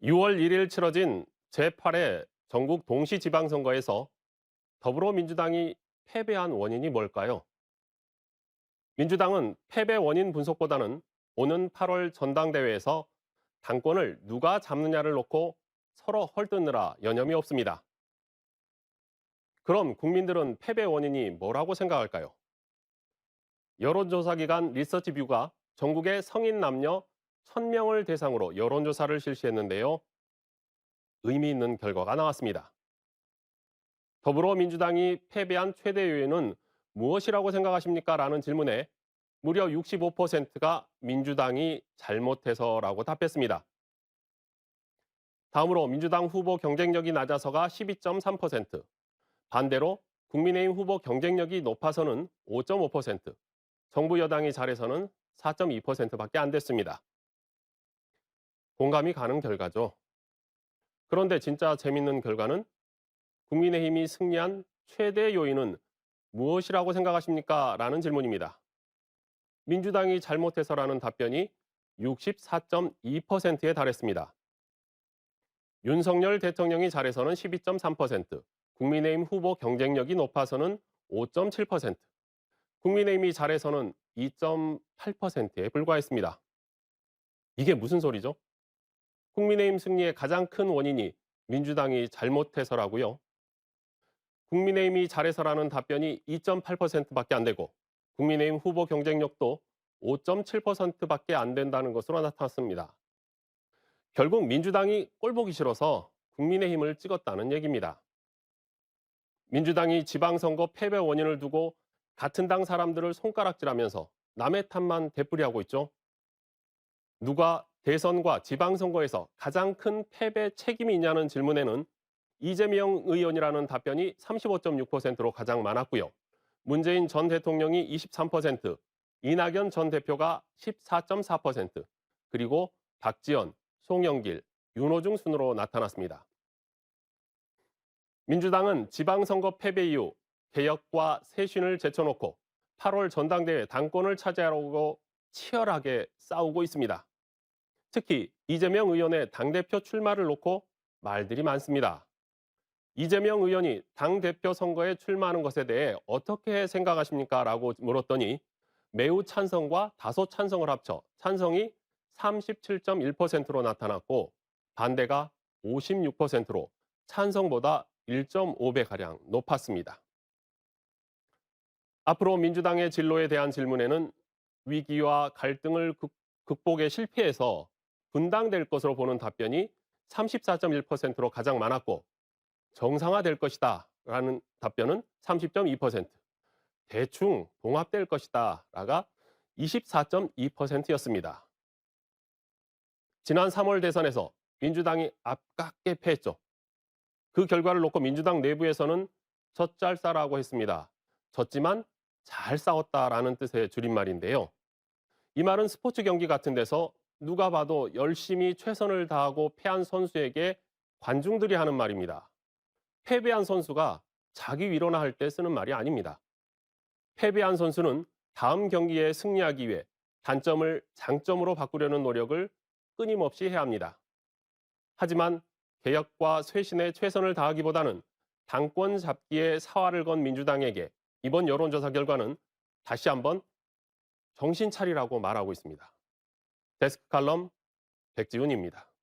6월 1일 치러진 제8회 전국 동시지방선거에서 더불어민주당이 패배한 원인이 뭘까요? 민주당은 패배 원인 분석보다는 오는 8월 전당대회에서 당권을 누가 잡느냐를 놓고 서로 헐뜯느라 여념이 없습니다. 그럼 국민들은 패배 원인이 뭐라고 생각할까요? 여론조사 기관 리서치뷰가 전국의 성인 남녀 1000명을 대상으로 여론조사를 실시했는데요. 의미 있는 결과가 나왔습니다. 더불어민주당이 패배한 최대 요인은 무엇이라고 생각하십니까? 라는 질문에 무려 65%가 민주당이 잘못해서라고 답했습니다. 다음으로 민주당 후보 경쟁력이 낮아서가 12.3%, 반대로 국민의힘 후보 경쟁력이 높아서는 5.5%, 정부 여당이 잘해서는 4.2%밖에 안 됐습니다. 공감이 가는 결과죠. 그런데 진짜 재밌는 결과는 국민의힘이 승리한 최대 요인은 무엇이라고 생각하십니까? 라는 질문입니다. 민주당이 잘못해서라는 답변이 64.2%에 달했습니다. 윤석열 대통령이 잘해서는 12.3%, 국민의힘 후보 경쟁력이 높아서는 5.7%, 국민의힘이 잘해서는 2.8%에 불과했습니다. 이게 무슨 소리죠? 국민의힘 승리의 가장 큰 원인이 민주당이 잘못해서라고요? 국민의힘이 잘해서라는 답변이 2.8%밖에 안 되고 국민의힘 후보 경쟁력도 5.7%밖에 안 된다는 것으로 나타났습니다. 결국 민주당이 꼴보기 싫어서 국민의힘을 찍었다는 얘기입니다. 민주당이 지방선거 패배 원인을 두고 같은 당 사람들을 손가락질하면서 남의 탓만 되풀이하고 있죠. 누가 대선과 지방선거에서 가장 큰 패배 책임이 있냐는 질문에는 이재명 의원이라는 답변이 35.6%로 가장 많았고요. 문재인 전 대통령이 23%, 이낙연 전 대표가 14.4%, 그리고 박지원, 송영길, 윤호중 순으로 나타났습니다. 민주당은 지방선거 패배 이후 개혁과 쇄신을 제쳐놓고 8월 전당대회 당권을 차지하려고 치열하게 싸우고 있습니다. 특히 이재명 의원의 당대표 출마를 놓고 말들이 많습니다. 이재명 의원이 당대표 선거에 출마하는 것에 대해 어떻게 생각하십니까? 라고 물었더니 매우 찬성과 다소 찬성을 합쳐 찬성이 37.1%로 나타났고 반대가 56%로 찬성보다 1.5배가량 높았습니다. 앞으로 민주당의 진로에 대한 질문에는 위기와 갈등을 극복에 실패해서 분당될 것으로 보는 답변이 34.1%로 가장 많았고 정상화될 것이다 라는 답변은 30.2%, 대충 봉합될 것이다 라가 24.2%였습니다. 지난 3월 대선에서 민주당이 아깝게 패했죠. 그 결과를 놓고 민주당 내부에서는 젖잘싸라고 했습니다. 졌지만 잘 싸웠다라는 뜻의 줄임말인데요. 이 말은 스포츠 경기 같은 데서 누가 봐도 열심히 최선을 다하고 패한 선수에게 관중들이 하는 말입니다. 패배한 선수가 자기 위로나 할 때 쓰는 말이 아닙니다. 패배한 선수는 다음 경기에 승리하기 위해 단점을 장점으로 바꾸려는 노력을 끊임없이 해야 합니다. 하지만 개혁과 쇄신에 최선을 다하기보다는 당권 잡기에 사활을 건 민주당에게 이번 여론조사 결과는 다시 한번 정신 차리라고 말하고 있습니다. 데스크 칼럼 백지훈입니다.